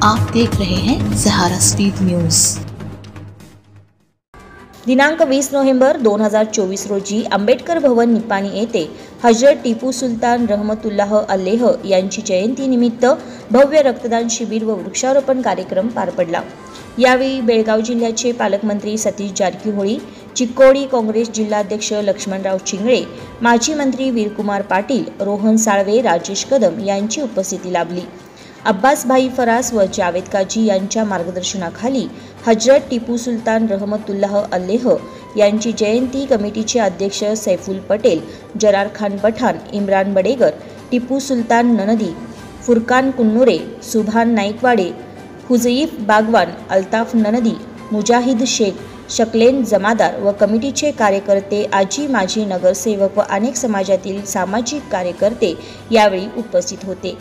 आप देख रहे हैं सहारा स्पीड न्यूज। दिनांक 20 नोव्हेंबर 2024 रोजी आंबेडकर भवन निपाणी येथे हजरत टिपू सुलतान रहमतुल्लाह अल्लेह यांची जयंती निमित्त भव्य रक्तदान शिबिर व वृक्षारोपण कार्यक्रम पार पडला। यावेळी बेळगाव जिल्ह्याचे पालकमंत्री सतीश जारकीहोळी, चिक्कोडी काँग्रेस जिल्हाध्यक्ष लक्ष्मणराव चिंगळे, माजी मंत्री वीरकुमार पाटील, रोहन साळवे, राजेश कदम यांची उपस्थिती लाभली। अब्बास भाई फरास व जावेद काजी यांच्या मार्गदर्शनाखाली हजरत टिपू सुलतान रहमतुल्लाह अल्लेह यांची जयंती कमिटीचे अध्यक्ष सैफुल पटेल, जरार खान पठाण, इम्रान बडेगर, टिपू सुलतान ननदी, फुरकान कुन्नुरे, सुभान नाईकवाडे, हुजैफ बागवान, अल्ताफ ननदी, मुजाहिद शेख, शकलेन जमादार व कमिटीचे कार्यकर्ते, आजी माजी नगरसेवक व अनेक समाजातील सामाजिक कार्यकर्ते यावेळी उपस्थित होते।